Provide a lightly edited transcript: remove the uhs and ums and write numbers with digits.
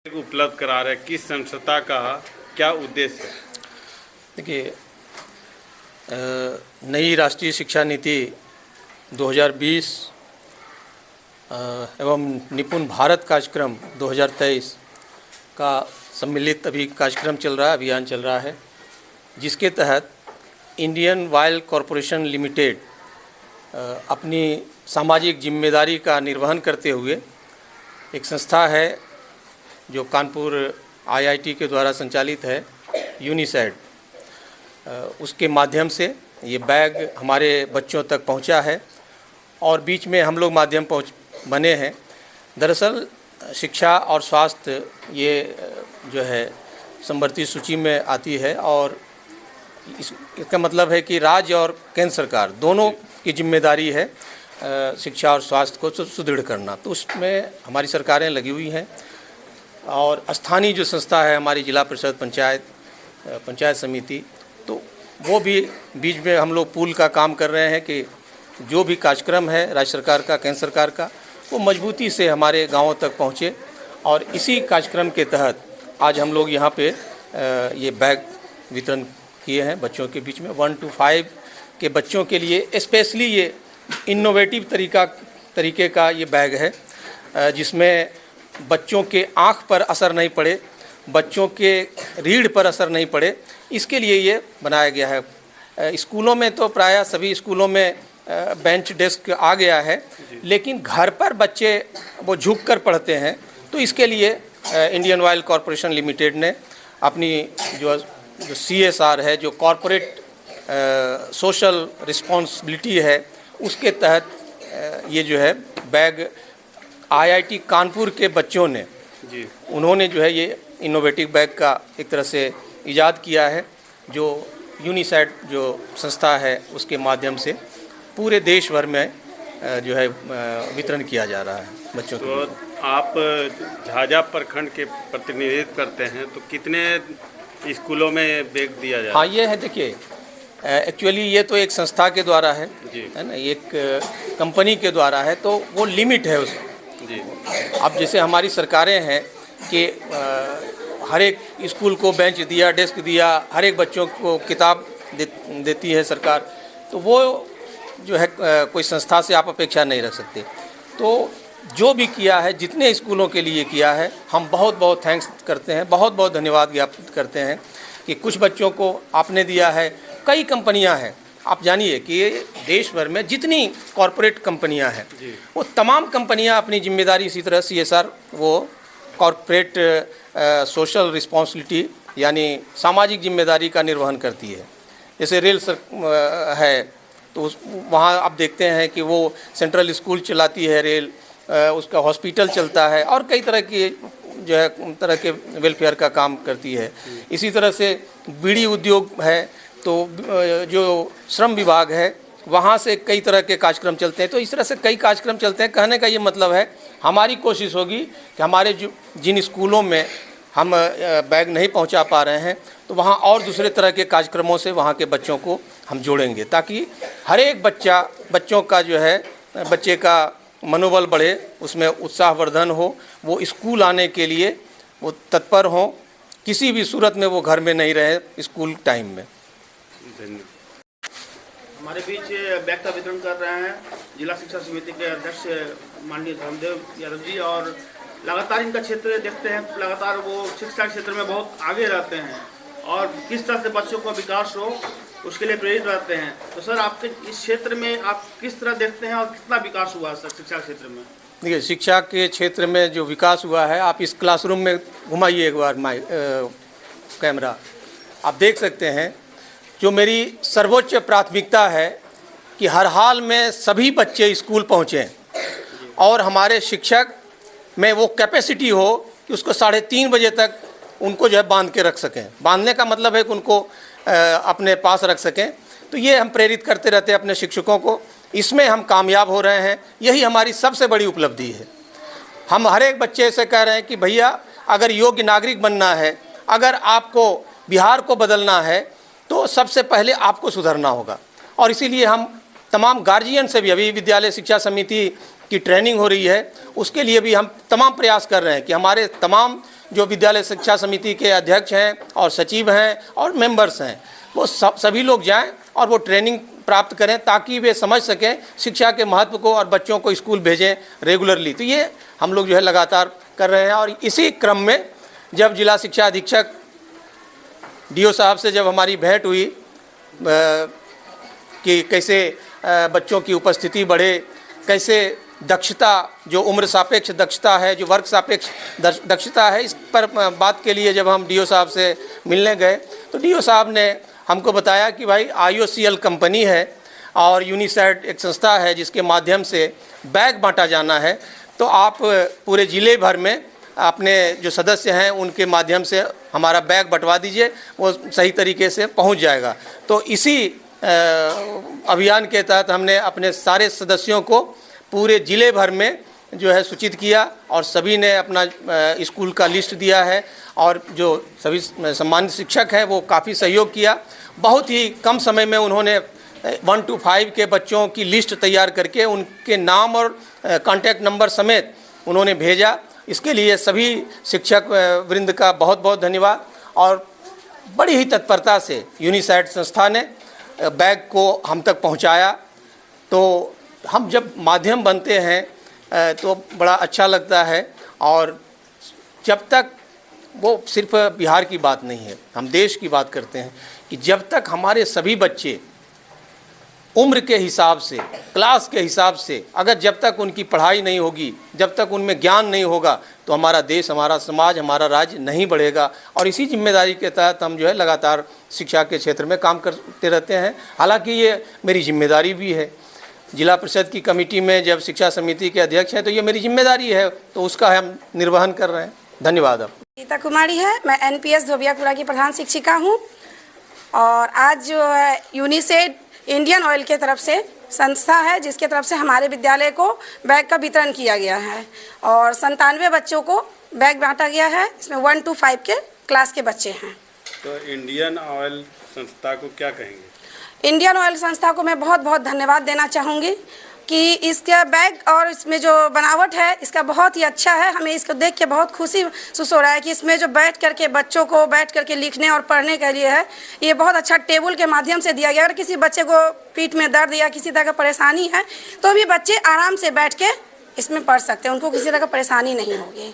उपलब्ध करा रहे, किस संस्था का क्या उद्देश्य है? देखिए, नई राष्ट्रीय शिक्षा नीति 2020 एवं निपुण भारत कार्यक्रम 2023 का सम्मिलित अभी कार्यक्रम चल रहा है, अभियान चल रहा है, जिसके तहत इंडियन ऑयल कॉरपोरेशन लिमिटेड अपनी सामाजिक जिम्मेदारी का निर्वहन करते हुए एक संस्था है जो कानपुर IIT के द्वारा संचालित है, यूनिसेड, उसके माध्यम से ये बैग हमारे बच्चों तक पहुंचा है और बीच में हम लोग माध्यम बने हैं। दरअसल शिक्षा और स्वास्थ्य ये जो है समवर्ती सूची में आती है और इसका मतलब है कि राज्य और केंद्र सरकार दोनों की जिम्मेदारी है शिक्षा और स्वास्थ्य को सुदृढ़ करना। तो उसमें हमारी सरकारें लगी हुई हैं और स्थानीय जो संस्था है हमारी जिला परिषद पंचायत समिति, तो वो भी बीच में हम लोग पूल का काम कर रहे हैं कि जो भी कार्यक्रम है राज्य सरकार का, केंद्र सरकार का, वो मजबूती से हमारे गांवों तक पहुँचे। और इसी कार्यक्रम के तहत आज हम लोग यहाँ पे ये बैग वितरण किए हैं बच्चों के बीच में। 1 to 5 के बच्चों के लिए स्पेशली ये इनोवेटिव तरीके का ये बैग है जिसमें बच्चों के आँख पर असर नहीं पड़े, बच्चों के रीढ़ पर असर नहीं पड़े, इसके लिए ये बनाया गया है। स्कूलों में तो प्रायः सभी स्कूलों में बेंच डेस्क आ गया है, लेकिन घर पर बच्चे वो झुक कर पढ़ते हैं, तो इसके लिए इंडियन ऑयल कॉरपोरेशन लिमिटेड ने अपनी जो CSR है, जो कॉरपोरेट सोशल रिस्पॉन्सिबिलिटी है, उसके तहत ये जो है बैग IIT कानपुर के बच्चों ने उन्होंने जो है ये इनोवेटिव बैग का एक तरह से इजाद किया है, जो यूनिसेड जो संस्था है उसके माध्यम से पूरे देश भर में जो है वितरण किया जा रहा है बच्चों को। तो आप झाझा प्रखंड के प्रतिनिधित्व करते हैं, तो कितने स्कूलों में बैग दिया जा रहा है? हाँ, ये है, देखिए एक्चुअली ये तो एक संस्था के द्वारा है ना, एक कंपनी के द्वारा है, तो वो लिमिट है उसमें। अब जैसे हमारी सरकारें हैं कि हर एक स्कूल को बेंच दिया, डेस्क दिया, हर एक बच्चों को किताब देती है सरकार, तो वो जो है कोई संस्था से आप अपेक्षा नहीं रख सकते। तो जो भी किया है, जितने स्कूलों के लिए किया है, हम बहुत बहुत थैंक्स करते हैं, बहुत बहुत धन्यवाद ज्ञापित करते हैं कि कुछ बच्चों को आपने दिया है। कई कंपनियां हैं, आप जानिए कि देश भर में जितनी कॉरपोरेट कंपनियां हैं वो तमाम कंपनियां अपनी जिम्मेदारी इसी तरह CSR, वो कॉरपोरेट सोशल रिस्पॉन्सिबिलिटी यानी सामाजिक जिम्मेदारी का निर्वहन करती है। जैसे रेल है, तो वहाँ आप देखते हैं कि वो सेंट्रल स्कूल चलाती है रेल, उसका हॉस्पिटल चलता है और कई तरह की जो है तरह के वेलफेयर का काम करती है। इसी तरह से बीड़ी उद्योग है, तो जो श्रम विभाग है वहाँ से कई तरह के कार्यक्रम चलते हैं। तो इस तरह से कई कार्यक्रम चलते हैं। कहने का ये मतलब है हमारी कोशिश होगी कि हमारे जिन स्कूलों में हम बैग नहीं पहुँचा पा रहे हैं, तो वहाँ और दूसरे तरह के कार्यक्रमों से वहाँ के बच्चों को हम जोड़ेंगे, ताकि हर एक बच्चों का जो है बच्चे का मनोबल बढ़े, उसमें उत्साहवर्धन हो, वो स्कूल आने के लिए वो तत्पर हों, किसी भी सूरत में वो घर में नहीं रहे स्कूल टाइम में। हमारे बीच बैग का वितरण कर रहे हैं जिला शिक्षा समिति के अध्यक्ष माननीय धर्मदेव यादव जी, और लगातार इनका क्षेत्र देखते हैं, लगातार वो शिक्षा क्षेत्र में बहुत आगे रहते हैं और किस तरह से बच्चों का विकास हो उसके लिए प्रेरित रहते हैं। तो सर, आपके इस क्षेत्र में आप किस तरह देखते हैं और कितना विकास हुआ सर शिक्षा क्षेत्र में? देखिए, शिक्षा के क्षेत्र में जो विकास हुआ है, आप इस क्लासरूम में घुमाइए एक बार कैमरा, आप देख सकते हैं। जो मेरी सर्वोच्च प्राथमिकता है कि हर हाल में सभी बच्चे स्कूल पहुँचें और हमारे शिक्षक में वो कैपेसिटी हो कि उसको 3:30 बजे तक उनको जो है बांध के रख सकें। बांधने का मतलब है कि उनको अपने पास रख सकें। तो ये हम प्रेरित करते रहते हैं अपने शिक्षकों को, इसमें हम कामयाब हो रहे हैं, यही हमारी सबसे बड़ी उपलब्धि है। हम हर एक बच्चे से कह रहे हैं कि भैया, अगर योग्य नागरिक बनना है, अगर आपको बिहार को बदलना है, तो सबसे पहले आपको सुधरना होगा। और इसीलिए हम तमाम गार्जियन से भी, अभी विद्यालय शिक्षा समिति की ट्रेनिंग हो रही है, उसके लिए भी हम तमाम प्रयास कर रहे हैं कि हमारे तमाम जो विद्यालय शिक्षा समिति के अध्यक्ष हैं और सचिव हैं और मेंबर्स हैं, वो सभी लोग जाएं और वो ट्रेनिंग प्राप्त करें ताकि वे समझ सकें शिक्षा के महत्व को और बच्चों को स्कूल भेजें रेगुलरली। तो ये हम लोग जो है लगातार कर रहे हैं। और इसी क्रम में जब जिला शिक्षा अधीक्षक डीओ साहब से जब हमारी भेंट हुई कि कैसे बच्चों की उपस्थिति बढ़े, कैसे दक्षता, जो उम्र सापेक्ष दक्षता है, जो वर्ग सापेक्ष दक्षता है, इस पर बात के लिए जब हम डीओ साहब से मिलने गए तो डीओ साहब ने हमको बताया कि भाई IOCL कंपनी है और यूनिसेड एक संस्था है जिसके माध्यम से बैग बांटा जाना है, तो आप पूरे ज़िले भर में अपने जो सदस्य हैं उनके माध्यम से हमारा बैग बंटवा दीजिए, वो सही तरीके से पहुंच जाएगा। तो इसी अभियान के तहत हमने अपने सारे सदस्यों को पूरे ज़िले भर में जो है सूचित किया और सभी ने अपना स्कूल का लिस्ट दिया है और जो सभी सम्मानित शिक्षक हैं वो काफ़ी सहयोग किया। बहुत ही कम समय में उन्होंने 1 to 5 के बच्चों की लिस्ट तैयार करके उनके नाम और कॉन्टैक्ट नंबर समेत उन्होंने भेजा। इसके लिए सभी शिक्षक वृंद का बहुत बहुत धन्यवाद। और बड़ी ही तत्परता से यूनिसेड संस्था ने बैग को हम तक पहुंचाया। तो हम जब माध्यम बनते हैं तो बड़ा अच्छा लगता है। और जब तक वो सिर्फ बिहार की बात नहीं है, हम देश की बात करते हैं कि जब तक हमारे सभी बच्चे उम्र के हिसाब से, क्लास के हिसाब से, अगर जब तक उनकी पढ़ाई नहीं होगी, जब तक उनमें ज्ञान नहीं होगा, तो हमारा देश, हमारा समाज, हमारा राज्य नहीं बढ़ेगा। और इसी जिम्मेदारी के तहत हम जो है लगातार शिक्षा के क्षेत्र में काम करते रहते हैं। हालांकि ये मेरी जिम्मेदारी भी है। जिला परिषद की कमेटी में जब शिक्षा समिति के अध्यक्ष हैं तो ये मेरी जिम्मेदारी है, तो उसका हम निर्वहन कर रहे हैं। धन्यवाद। आप गीता कुमारी है, मैं NPS धोबियापुरा की प्रधान शिक्षिका हूँ। और आज जो है यूनिसेड इंडियन ऑयल के तरफ से संस्था है जिसके तरफ से हमारे विद्यालय को बैग का वितरण किया गया है और 97 बच्चों को बैग बांटा गया है। इसमें 1 to 5 के क्लास के बच्चे हैं। तो इंडियन ऑयल संस्था को क्या कहेंगे? इंडियन ऑयल संस्था को मैं बहुत बहुत धन्यवाद देना चाहूँगी कि इसका बैग और इसमें जो बनावट है इसका बहुत ही अच्छा है। हमें इसको देख के बहुत खुशी महसूस हो रहा है कि इसमें जो बैठ करके बच्चों को बैठ करके लिखने और पढ़ने के लिए है, ये बहुत अच्छा टेबल के माध्यम से दिया गया। अगर किसी बच्चे को पीठ में दर्द या किसी तरह का परेशानी है तो भी बच्चे आराम से बैठ के इसमें पढ़ सकते हैं, उनको किसी तरह का परेशानी नहीं होगी।